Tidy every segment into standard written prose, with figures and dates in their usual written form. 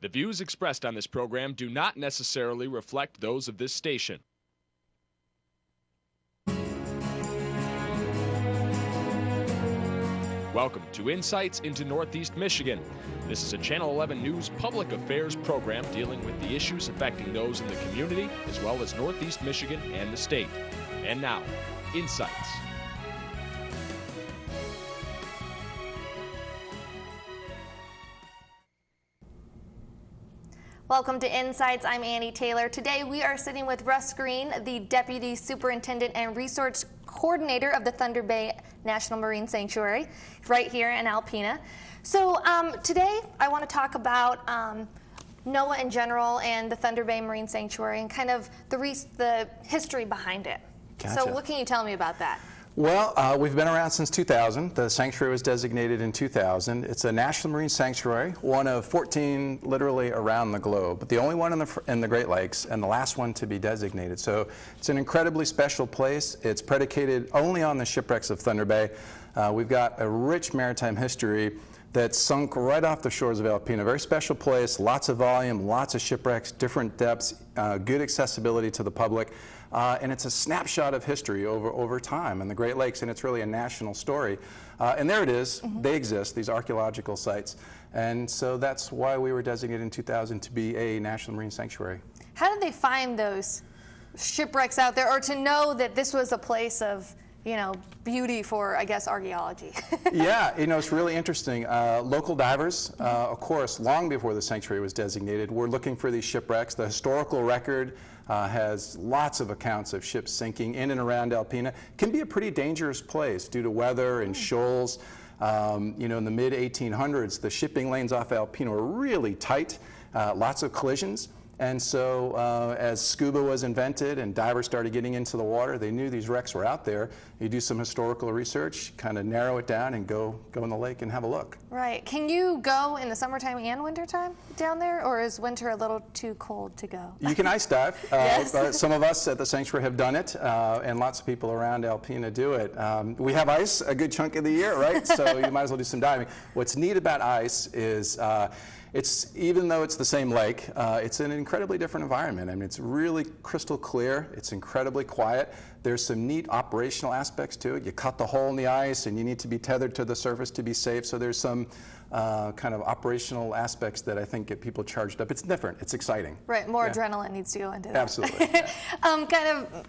The views expressed on this program do not necessarily reflect those of this station. Welcome to Insights into Northeast Michigan. This is a Channel 11 News public affairs program dealing with the issues affecting those in the community as well as Northeast Michigan and the state. And now, Insights. Welcome to Insights. I'm Annie Taylor. Today we are sitting with Russ Green, the Deputy Superintendent and Resource Coordinator of the Thunder Bay National Marine Sanctuary, right here in Alpena. So today I want to talk about NOAA in general and the Thunder Bay Marine Sanctuary and kind of the history behind it. Gotcha. So what can you tell me about that? Well, we've been around since 2000. The sanctuary was designated in 2000. It's a national marine sanctuary, one of 14 literally around the globe, but the only one in the Great Lakes and the last one to be designated. So it's an incredibly special place. It's predicated only on the shipwrecks of Thunder Bay. We've got a rich maritime history that's sunk right off the shores of Alpena. Very special place, lots of volume, lots of shipwrecks, different depths, good accessibility to the public. And it's a snapshot of history over time in the Great Lakes, and it's really a national story. And there it is. Mm-hmm. They exist, these archaeological sites. And so that's why we were designated in 2000 to be a national marine sanctuary. How did they find those shipwrecks out there, or to know that this was a place of, you know, beauty for, I guess, archaeology? Yeah, it's really interesting. Local divers, of course, long before the sanctuary was designated, were looking for these shipwrecks. The historical record has lots of accounts of ships sinking in and around Alpena. It can be a pretty dangerous place due to weather and shoals. In the mid-1800s, the shipping lanes off Alpena were really tight, lots of collisions. And so as scuba was invented and divers started getting into the water, they knew these wrecks were out there. You do some historical research, kind of narrow it down, and go in the lake and have a look. Right. Can you go in the summertime and wintertime down there, or is winter a little too cold to go? You can ice dive. Yes. Some of us at the sanctuary have done it, and lots of people around Alpena do it. We have ice a good chunk of the year, right? So you might as well do some diving. What's neat about ice is even though it's the same lake, it's an incredibly different environment. I mean, it's really crystal clear. It's incredibly quiet. There's some neat operational aspects to it. You cut the hole in the ice, and you need to be tethered to the surface to be safe. So there's some kind of operational aspects that I think get people charged up. It's different. It's exciting. Right. More adrenaline needs to go into that. Absolutely. Kind of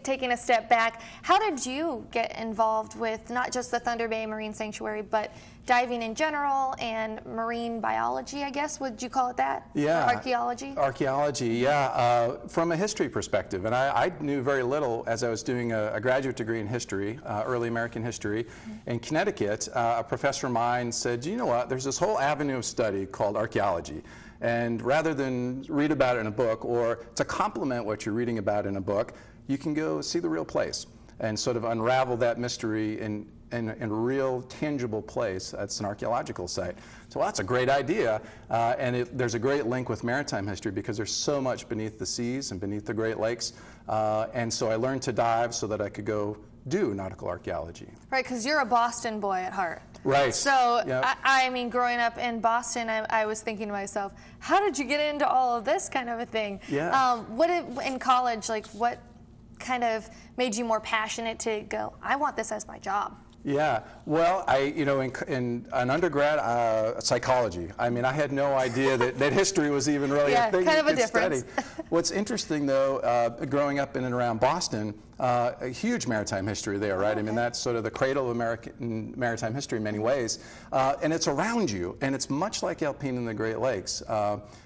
taking a step back, how did you get involved with not just the Thunder Bay Marine Sanctuary, but diving in general and marine biology, I guess? Would you call it that? Yeah. Or archaeology? Archaeology, yeah. From a history perspective, and I knew very little as I was doing a graduate degree in history, early American history. Mm-hmm. In Connecticut, a professor of mine said, you know what, there's this whole avenue of study called archaeology. And rather than read about it in a book or to complement what you're reading about in a book, you can go see the real place and sort of unravel that mystery in a real tangible place. That's an archaeological site. So that's a great idea, and there's a great link with maritime history because there's so much beneath the seas and beneath the Great Lakes. And so I learned to dive so that I could go do nautical archaeology. Right, because you're a Boston boy at heart. Right. So, yep. I mean, growing up in Boston, I was thinking to myself, how did you get into all of this kind of a thing? Yeah. In college, like, what kind of made you more passionate to go, I want this as my job? Yeah, well, in an undergrad, psychology. I mean, I had no idea that history was even really a thing kind of you a could difference. study. What's interesting, though, growing up in and around Boston, a huge maritime history there, right? Okay. I mean, that's sort of the cradle of American maritime history in many ways. And it's around you, and it's much like Alpena and the Great Lakes.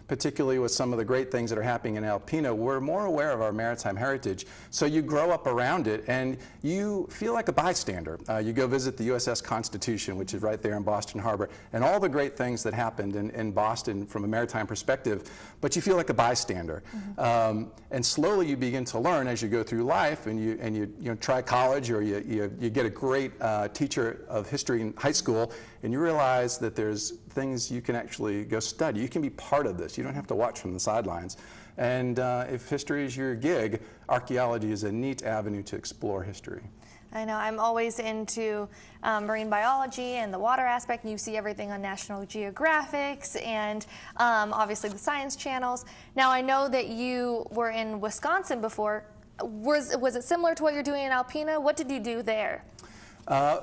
Particularly with some of the great things that are happening in Alpena, we're more aware of our maritime heritage. So you grow up around it, and you feel like a bystander. You go visit the USS Constitution, which is right there in Boston Harbor, and all the great things that happened in Boston from a maritime perspective, but you feel like a bystander. Mm-hmm. And slowly you begin to learn as you go through life, and you try college, or you get a great teacher of history in high school, and you realize that there's things you can actually go study. You can be part of this. You don't have to watch from the sidelines. And if history is your gig, archaeology is a neat avenue to explore history. I know. I'm always into marine biology and the water aspect, and you see everything on National Geographics and obviously the science channels. Now, I know that you were in Wisconsin before. Was it similar to what you're doing in Alpena? What did you do there?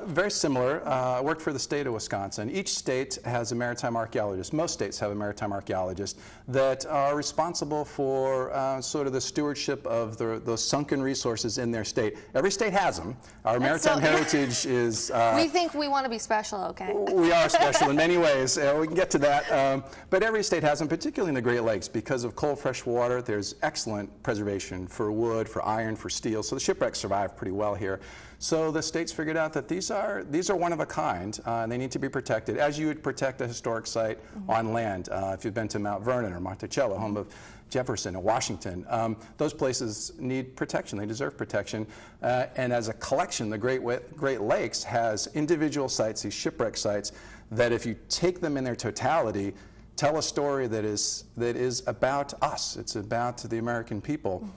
Very similar. I worked for the state of Wisconsin. Each state has a maritime archaeologist. Most states have a maritime archaeologist that are responsible for sort of the stewardship of those sunken resources in their state. Every state has them. Our maritime heritage is... we think we want to be special, okay? We are special in many ways. We can get to that. But every state has them, particularly in the Great Lakes. Because of cold, fresh water, there's excellent preservation for wood, for iron, for steel. So the shipwrecks survive pretty well here. So the states figured out that these are one of a kind, and they need to be protected, as you would protect a historic site on land. If you've been to Mount Vernon or Monticello, home of Jefferson or Washington, those places need protection. They deserve protection. And as a collection, the Great Lakes has individual sites, these shipwreck sites, that if you take them in their totality, tell a story that is about us. It's about the American people.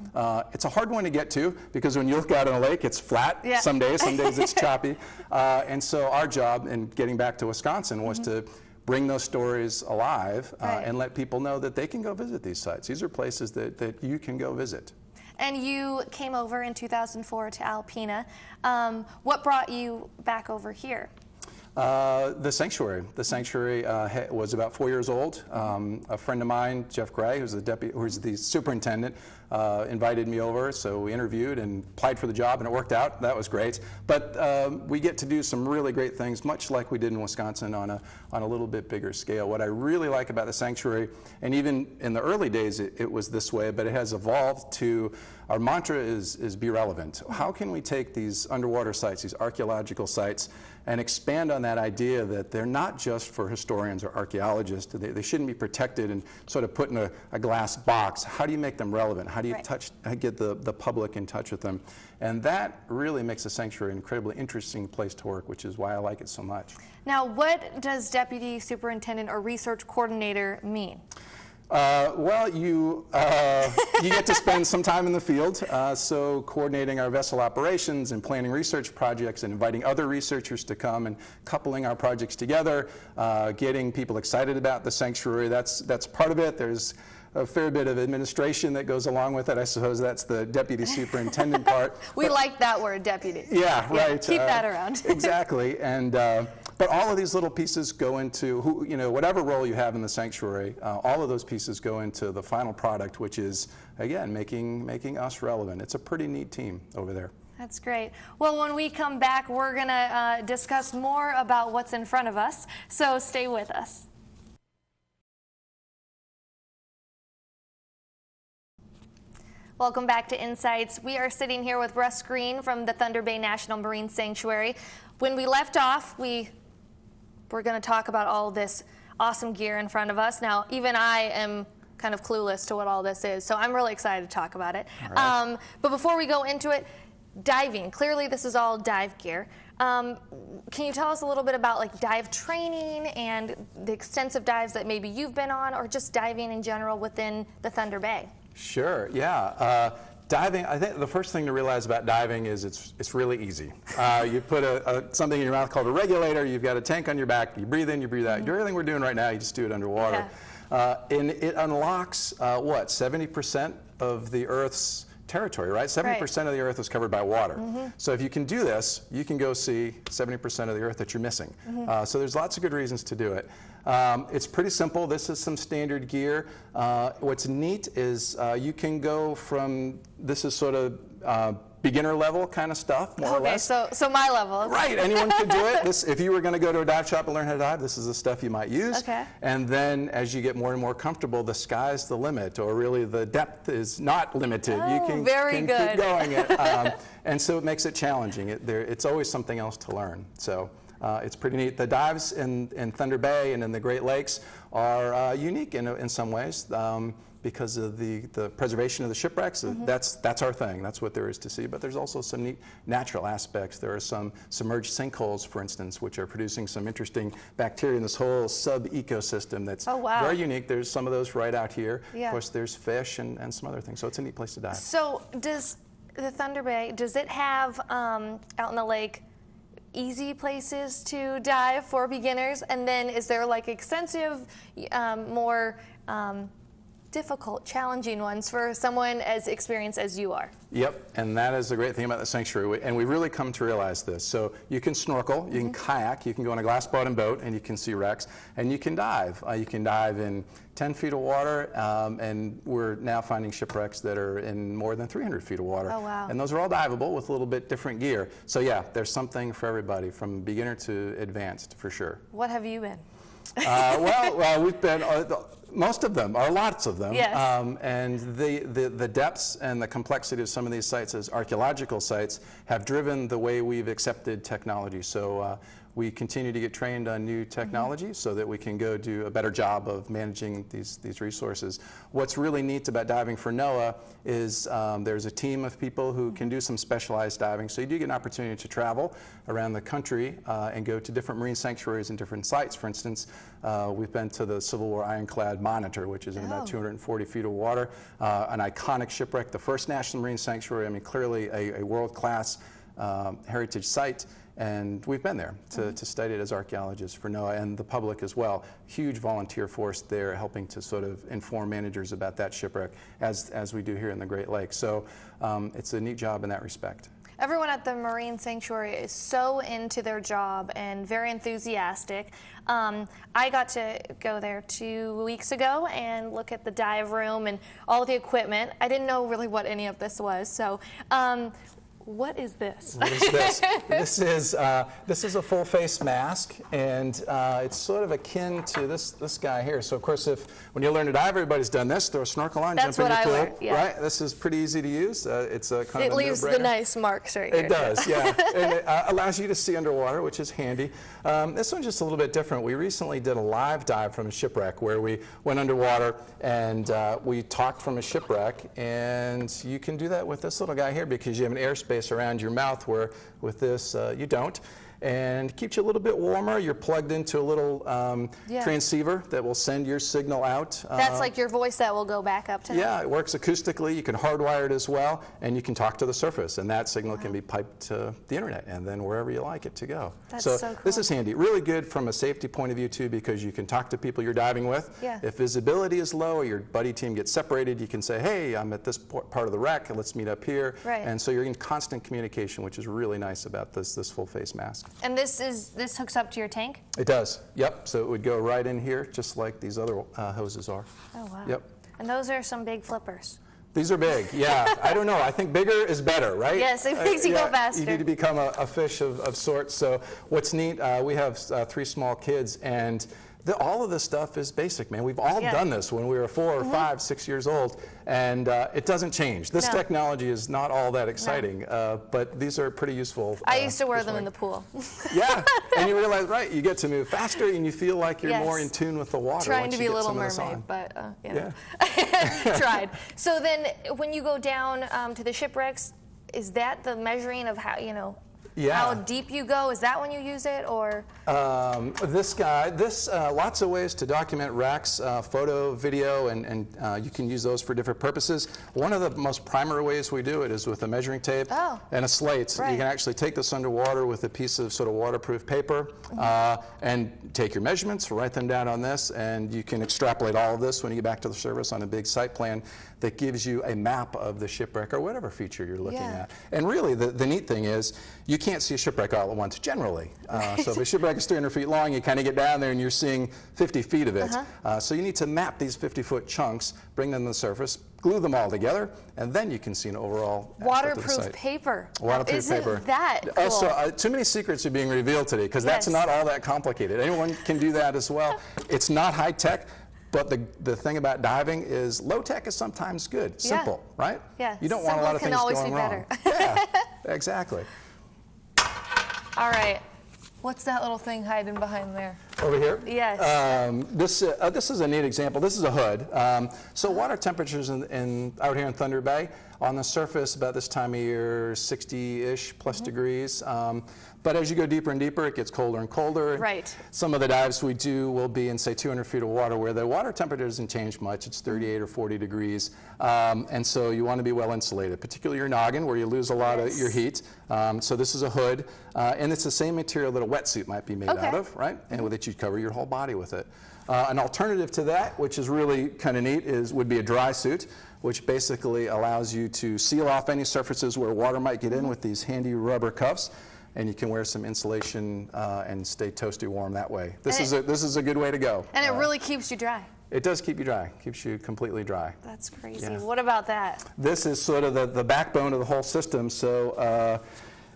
It's a hard one to get to because when you look out on a lake, it's flat some days it's choppy. And so our job in getting back to Wisconsin was to bring those stories alive and let people know that they can go visit these sites. These are places that you can go visit. And you came over in 2004 to Alpena. What brought you back over here? The sanctuary. The sanctuary was about 4 years old. A friend of mine, Jeff Gray, who's the superintendent, invited me over. So we interviewed and applied for the job, and it worked out. That was great. But we get to do some really great things, much like we did in Wisconsin, on a little bit bigger scale. What I really like about the sanctuary, and even in the early days it was this way, but it has evolved to, our mantra is be relevant. How can we take these underwater sites, these archaeological sites, and expand on that idea that they're not just for historians or archaeologists. They shouldn't be protected and sort of put in a glass box. How do you make them relevant? How do you get the public in touch with them? And that really makes the sanctuary an incredibly interesting place to work, which is why I like it so much. Now, what does Deputy Superintendent or Research Coordinator mean? Well, you get to spend some time in the field, so coordinating our vessel operations and planning research projects and inviting other researchers to come and coupling our projects together, getting people excited about the sanctuary. That's part of it. There's a fair bit of administration that goes along with it. I suppose that's the deputy superintendent part. We like that word, deputy. Yeah, right. Keep that around. Exactly. And but all of these little pieces go into, whatever role you have in the sanctuary, all of those pieces go into the final product, which is, again, making us relevant. It's a pretty neat team over there. That's great. Well, when we come back, we're going to discuss more about what's in front of us, so stay with us. Welcome back to Insights. We are sitting here with Russ Green from the Thunder Bay National Marine Sanctuary. When we left off, we're going to talk about all this awesome gear in front of us. Now, even I am kind of clueless to what all this is, so I'm really excited to talk about it. Right. But before we go into it, diving. Clearly, this is all dive gear. Can you tell us a little bit about like dive training and the extensive dives that maybe you've been on, or just diving in general within the Thunder Bay? Sure, yeah. Diving, I think the first thing to realize about diving is it's really easy. You put something in your mouth called a regulator, you've got a tank on your back, you breathe in, you breathe out. You do everything we're doing right now, you just do it underwater. Yeah. And it unlocks, 70% of the Earth's territory, right? 70% of the Earth is covered by water. So if you can do this, you can go see 70% of the Earth that you're missing. So there's lots of good reasons to do it. It's pretty simple. This is some standard gear. What's neat is you can go from, this is sort of beginner level kind of stuff, more or less. So my level. Right, anyone could do it. If you were going to go to a dive shop and learn how to dive, this is the stuff you might use. Okay. And then as you get more and more comfortable, the sky's the limit, or really the depth is not limited. You can keep going. And so it makes it challenging. It's always something else to learn. So it's pretty neat. The dives in Thunder Bay and in the Great Lakes are unique in some ways. Because of the preservation of the shipwrecks. That's our thing. That's what there is to see. But there's also some neat natural aspects. There are some submerged sinkholes, for instance, which are producing some interesting bacteria in this whole sub-ecosystem that's very unique. There's some of those right out here. Yeah. Of course, there's fish and some other things. So it's a neat place to dive. So the Thunder Bay, does it have out in the lake easy places to dive for beginners? And then is there like extensive, more difficult, challenging ones for someone as experienced as you are? Yep, and that is the great thing about the sanctuary, and we've really come to realize this. So you can snorkel, you can kayak, you can go on a glass bottom boat and you can see wrecks, and you can dive. You can dive in 10 feet of water, and we're now finding shipwrecks that are in more than 300 feet of water. Oh, wow. And those are all diveable with a little bit different gear. So yeah, there's something for everybody, from beginner to advanced, for sure. What have you been? Well, we've been, most of them, or lots of them. Yes. And the depths and the complexity of some of these sites as archaeological sites have driven the way we've accepted technology. So we continue to get trained on new technology so that we can go do a better job of managing these resources. What's really neat about diving for NOAA is there's a team of people who can do some specialized diving. So you do get an opportunity to travel around the country and go to different marine sanctuaries and different sites. For instance, we've been to the Civil War ironclad Monitor, which is in about 240 feet of water, an iconic shipwreck, the first National Marine Sanctuary. I mean, clearly a world-class heritage site. And we've been there to study it as archaeologists for NOAA, and the public as well. Huge volunteer force there helping to sort of inform managers about that shipwreck as we do here in the Great Lakes. So it's a neat job in that respect. Everyone at the Marine Sanctuary is so into their job and very enthusiastic. I got to go there 2 weeks ago and look at the dive room and all the equipment. I didn't know really what any of this was. So what is this? What is this? This is a full face mask, and it's sort of akin to this guy here. So of course, when you learn to dive, everybody's done this: throw a snorkel on, That's jump in your pool. learned, yeah. Right? This is pretty easy to use. It's a kind It of a leaves the no-brainer. nice marks right here. It does, yeah. And it allows you to see underwater, which is handy. This one's just a little bit different. We recently did a live dive from a shipwreck where we went underwater and we talked from a shipwreck, and you can do that with this little guy here because you have an airspace around your mouth, where with this you don't. And keeps you a little bit warmer. You're plugged into a little transceiver that will send your signal out. That's like your voice that will go back up to Yeah, it works acoustically. You can hardwire it as well, and you can talk to the surface, and that signal can be piped to the internet and then wherever you like it to go. That's so cool. This is handy. Really good from a safety point of view too, because you can talk to people you're diving with. Yeah. If visibility is low or your buddy team gets separated, you can say, hey, I'm at this part of the wreck, and let's meet up here. Right. And so you're in constant communication, which is really nice about this full face mask. And this hooks up to your tank? It does, yep. So it would go right in here, just like these other hoses are. Oh, wow. Yep. And those are some big flippers. These are big, yeah. I don't know. I think bigger is better, right? Yes, it makes you go faster. You need to become a fish of sorts. So what's neat, we have 3 small kids, and all of this stuff is basic, man. We've all done this when we were 4 or 5, 6 years old, and it doesn't change. This technology is not all that exciting, but these are pretty useful. I used to wear them in the pool. Yeah, and you realize, right, you get to move faster, and you feel like you're more in tune with the water. Trying to be a Little Mermaid, Mermaid, but you know. Tried. So then, when you go down to the shipwrecks, is that the measuring of how how deep you go? Is that when you use it, or? Lots of ways to document wrecks, photo, video, and you can use those for different purposes. One of the most primary ways we do it is with a measuring tape and a slate. Right. You can actually take this underwater with a piece of sort of waterproof paper and take your measurements, write them down on this, and you can extrapolate all of this when you get back to the service on a big site plan that gives you a map of the shipwreck or whatever feature you're looking at. And really, the neat thing is you can't see a shipwreck all at once generally. So if a shipwreck is 300 feet long, you kind of get down there and you're seeing 50 feet of it. So you need to map these 50-foot chunks, bring them to the surface, glue them all together, and then you can see an overall waterproof paper. Waterproof paper. Isn't that cool? Also, too many secrets are being revealed today because that's not all that complicated. Anyone can do that as well. It's not high tech. But the thing about diving is low tech is sometimes good, simple, right? Yeah. You don't want a lot of things going wrong. Yeah, exactly. All right. What's that little thing hiding behind there? Over here? Yes. This is a neat example. This is a hood. So water temperatures out here in Thunder Bay On the surface, about this time of year, 60-ish plus degrees. But as you go deeper and deeper, it gets colder and colder. Right. Some of the dives we do will be in, say, 200 feet of water where the water temperature doesn't change much. It's 38 or 40 degrees. And so you want to be well insulated, particularly your noggin where you lose a lot of your heat. So this is a hood. And it's the same material that a wetsuit might be made out of, right? And with it, you'd cover your whole body with it. An alternative to that, which is really kind of neat, would be a dry suit, which basically allows you to seal off any surfaces where water might get in with these handy rubber cuffs. And you can wear some insulation and stay toasty warm that way. This is a good way to go. And it really keeps you dry. It does keep you dry, keeps you completely dry. That's crazy. Yeah. What about that? This is sort of the backbone of the whole system. So,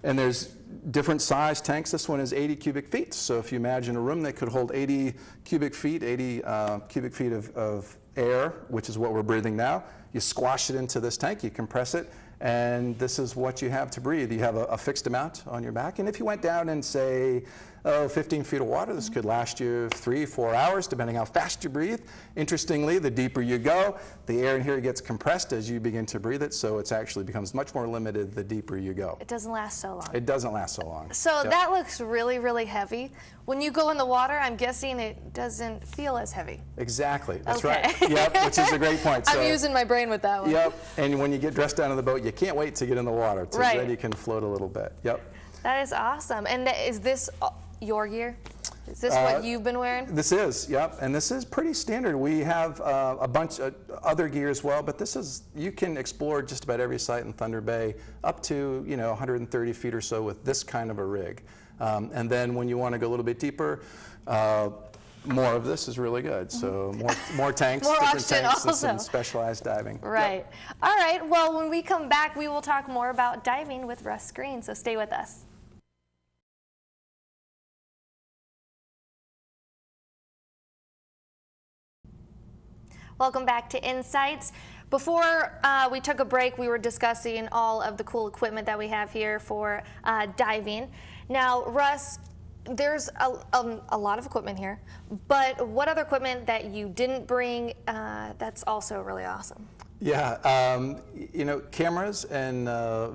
and there's different size tanks. This one is 80 cubic feet. So if you imagine a room that could hold 80 cubic feet, 80 cubic feet of air, which is what we're breathing now, you squash it into this tank, you compress it, and this is what you have to breathe. You have a fixed amount on your back. And if you went down in, say, 15 feet of water, this could last you 3-4 hours, depending how fast you breathe. Interestingly, the deeper you go, the air in here gets compressed as you begin to breathe it, so it actually becomes much more limited the deeper you go. It doesn't last so long. It doesn't last so long. So that looks really, really heavy. When you go in the water, I'm guessing it doesn't feel as heavy. Exactly. That's right. Yep, which is a great point. I'm using my brain with that one. Yep, and when you get dressed down in the boat, you can't wait to get in the water, so then you can float a little bit. Yep. That is awesome. And is this your gear? Is this what you've been wearing? This is, yep, and this is pretty standard. We have a bunch of other gear as well, but this is, you can explore just about every site in Thunder Bay up to, 130 feet or so with this kind of a rig. And then when you want to go a little bit deeper, more of this is really good. So more tanks, more different tanks, also. and some specialized diving. Right. Yep. All right. Well, when we come back, we will talk more about diving with Russ Green. So stay with us. Welcome back to Insights. Before we took a break, we were discussing all of the cool equipment that we have here for diving. Now, Russ, there's a lot of equipment here, but what other equipment that you didn't bring that's also really awesome? Yeah, cameras and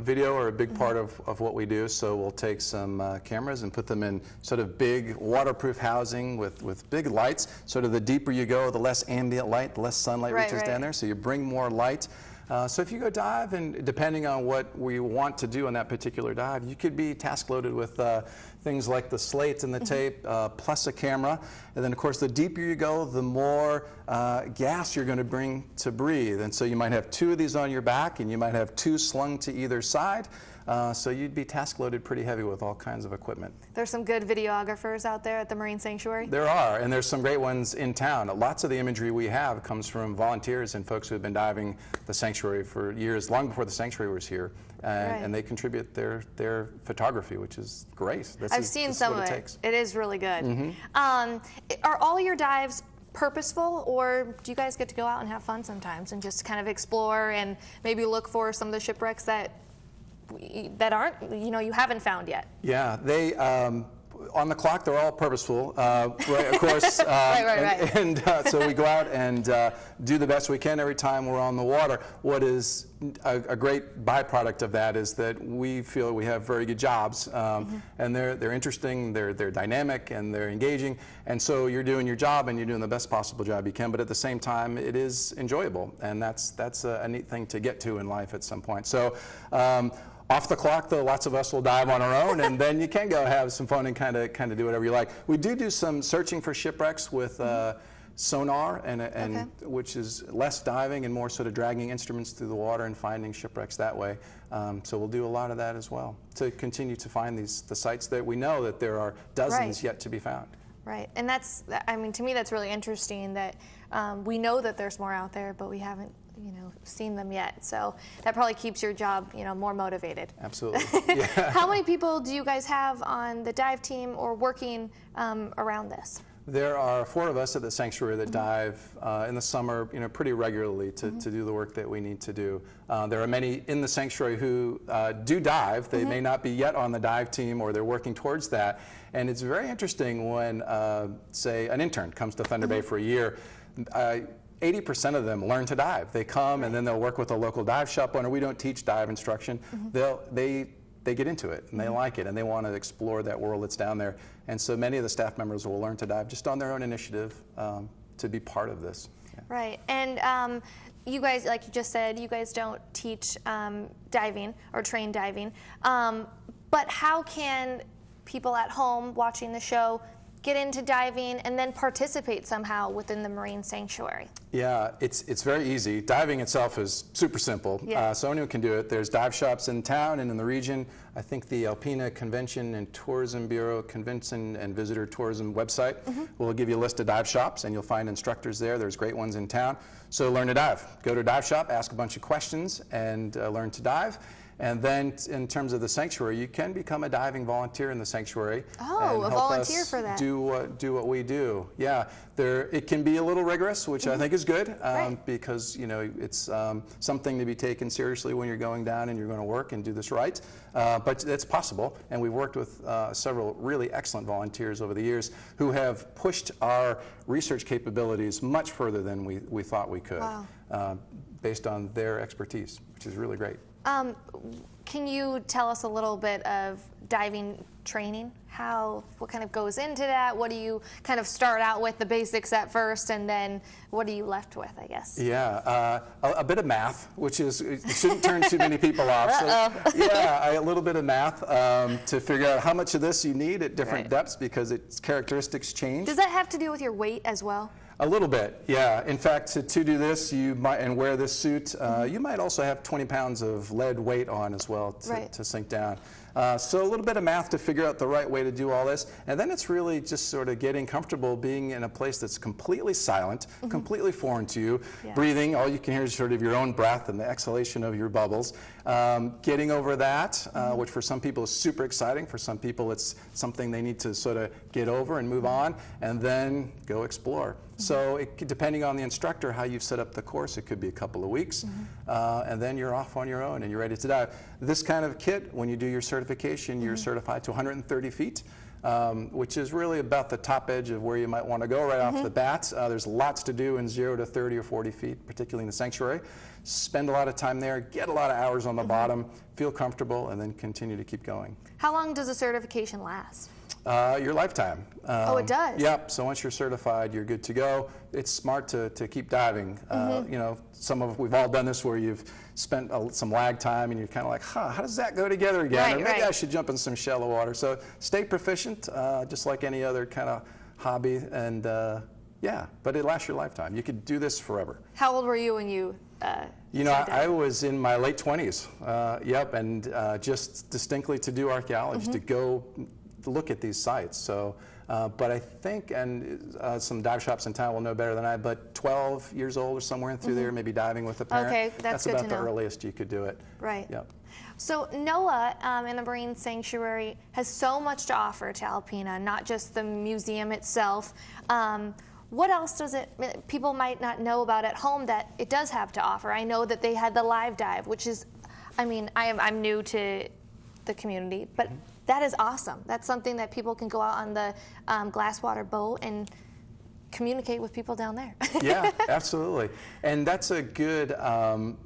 video are a big part of what we do. So we'll take some cameras and put them in sort of big waterproof housing with big lights. Sort of the deeper you go, the less ambient light, the less sunlight reaches down there. So you bring more light. So if you go dive, and depending on what we want to do on that particular dive, you could be task loaded with things like the slate and the tape, plus a camera. And then, of course, the deeper you go, the more gas you're going to bring to breathe. And so you might have 2 of these on your back, and you might have 2 slung to either side. So you'd be task loaded pretty heavy with all kinds of equipment. There's some good videographers out there at the Marine Sanctuary? There are, and there's some great ones in town. Lots of the imagery we have comes from volunteers and folks who have been diving the sanctuary for years, long before the sanctuary was here. And they contribute their photography, which is great. I've seen some of it. It is really good. Are all your dives purposeful, or do you guys get to go out and have fun sometimes and just kind of explore and maybe look for some of the shipwrecks that aren't, you haven't found yet? Yeah, they, on the clock, they're all purposeful, right, of course. Right. And so we go out and do the best we can every time we're on the water. What is a great byproduct of that is that we feel we have very good jobs, and they're interesting, they're dynamic, and they're engaging. And so you're doing your job, and you're doing the best possible job you can, but at the same time, it is enjoyable, and that's a neat thing to get to in life at some point. So. Off the clock, though, lots of us will dive on our own, and then you can go have some fun and kind of do whatever you like. We do some searching for shipwrecks with sonar, and which is less diving and more sort of dragging instruments through the water and finding shipwrecks that way. So we'll do a lot of that as well to continue to find the sites that we know that there are dozens yet to be found. Right, and to me, that's really interesting that we know that there's more out there, but we haven't seen them yet. So that probably keeps your job, more motivated. Absolutely. Yeah. How many people do you guys have on the dive team or working around this? There are 4 of us at the sanctuary that dive in the summer, pretty regularly to do the work that we need to do. There are many in the sanctuary who do dive. They may not be yet on the dive team, or they're working towards that. And it's very interesting when, say, an intern comes to Thunder Bay for a year. 80% of them learn to dive. They come and then they'll work with a local dive shop owner. We don't teach dive instruction. They get into it and they like it and they want to explore that world that's down there. And so many of the staff members will learn to dive just on their own initiative to be part of this. Yeah. Right. And you guys, like you just said, you guys don't teach diving or train diving. But how can people at home watching the show get into diving and then participate somehow within the marine sanctuary? Yeah, it's very easy. Diving itself is super simple, so anyone can do it. There's dive shops in town and in the region. I think the Alpena Convention and Tourism Bureau Convention and Visitor Tourism website will give you a list of dive shops, and you'll find instructors there. There's great ones in town. So learn to dive. Go to a dive shop, ask a bunch of questions, and learn to dive. And then in terms of the sanctuary, you can become a diving volunteer in the sanctuary. Oh, a volunteer for that. Do what we do. Yeah, it can be a little rigorous, which I think is good, because it's something to be taken seriously when you're going down and you're going to work and do this right. But it's possible, and we've worked with several really excellent volunteers over the years who have pushed our research capabilities much further than we thought we could, based on their expertise, which is really great. Can you tell us a little bit of diving training? What kind of goes into that? What do you kind of start out with, the basics at first, and then what are you left with, I guess? Yeah, a bit of math, which it shouldn't turn too many people off. So, yeah, a little bit of math to figure out how much of this you need at different depths, because its characteristics change. Does that have to do with your weight as well? A little bit, yeah. In fact, to do this, and wear this suit, you might also have 20 pounds of lead weight on as well to sink down. So a little bit of math to figure out the right way to do all this. And then it's really just sort of getting comfortable being in a place that's completely silent, completely foreign to you, breathing. All you can hear is sort of your own breath and the exhalation of your bubbles. Getting over that, which for some people is super exciting. For some people it's something they need to sort of get over and move on, and then go explore. So depending on the instructor, how you've set up the course, it could be a couple of weeks, and then you're off on your own and you're ready to dive. This kind of kit, when you do your certification, you're certified to 130 feet, which is really about the top edge of where you might want to go right off the bat. There's lots to do in 0 to 30 or 40 feet, particularly in the sanctuary. Spend a lot of time there, get a lot of hours on the bottom, feel comfortable, and then continue to keep going. How long does a certification last? Your lifetime. Oh, it does? Yep, so once you're certified, you're good to go. It's smart to keep diving. We've all done this where you've spent some lag time and you're kind of like, how does that go together again? Or maybe I should jump in some shallow water. So stay proficient, just like any other kind of hobby, and but it lasts your lifetime. You could do this forever. How old were you when you I was in my late 20s, and just distinctly to do archaeology, to go look at these sites. So, but I think, and some dive shops in town will know better than I, but 12 years old or somewhere in through there, maybe diving with a parent. Okay, that's good about to the know. earliest you could do it. Right. Yep. So NOAA in the Marine Sanctuary has so much to offer to Alpena, not just the museum itself. What else does people might not know about at home that it does have to offer? I know that they had the live dive, which is, I'm new to the community, but that is awesome. That's something that people can go out on the glasswater boat and communicate with people down there. Yeah, absolutely. And that's a good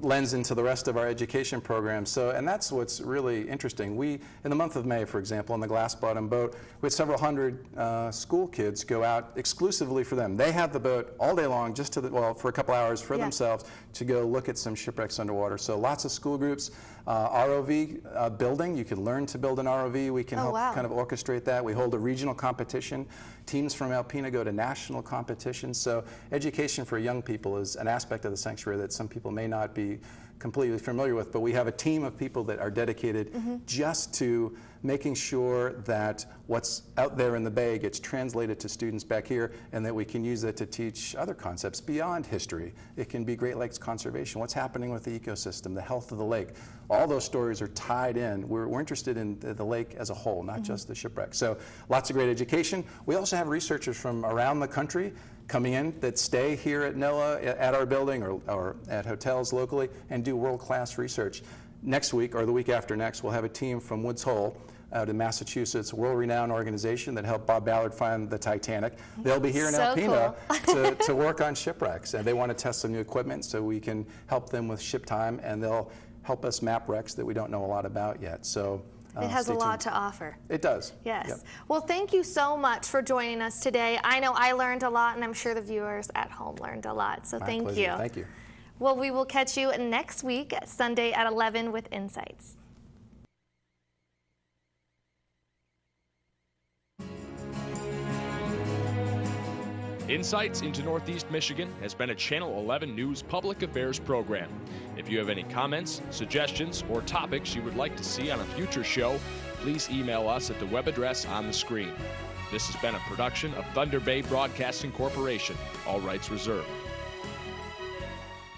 lens into the rest of our education program. So, and that's what's really interesting. We, in the month of May, for example, on the glass bottom boat, we had several hundred school kids go out exclusively for them. They had the boat all day long, just for a couple hours for themselves, to go look at some shipwrecks underwater. So lots of school groups. ROV building, you can learn to build an ROV. We can help kind of orchestrate that. We hold a regional competition. Teams from Alpena go to national competitions. So education for young people is an aspect of the sanctuary that some people may not be completely familiar with, but we have a team of people that are dedicated just to making sure that what's out there in the bay gets translated to students back here, and that we can use it to teach other concepts beyond history. It can be Great Lakes conservation, what's happening with the ecosystem, the health of the lake. All those stories are tied in. We're interested in the lake as a whole, not just the shipwreck. So lots of great education. We also have researchers from around the country coming in that stay here at NOAA, at our building, or at hotels locally, and do world-class research. Next week, or the week after next, we'll have a team from Woods Hole out in Massachusetts, a world-renowned organization that helped Bob Ballard find the Titanic. They'll be here in So Alpena cool. to work on shipwrecks, and they want to test some new equipment so we can help them with ship time, and they'll help us map wrecks that we don't know a lot about yet. So it has a lot tuned. to offer. It does. Yes. Yep. Well, thank you so much for joining us today. I know I learned a lot, and I'm sure the viewers at home learned a lot. So My thank pleasure. you. Thank you. Well, we will catch you next week, Sunday at 11 with Insights. Insights into Northeast Michigan has been a Channel 11 News public affairs program. If you have any comments, suggestions, or topics you would like to see on a future show, please email us at the web address on the screen. This has been a production of Thunder Bay Broadcasting Corporation. All rights reserved.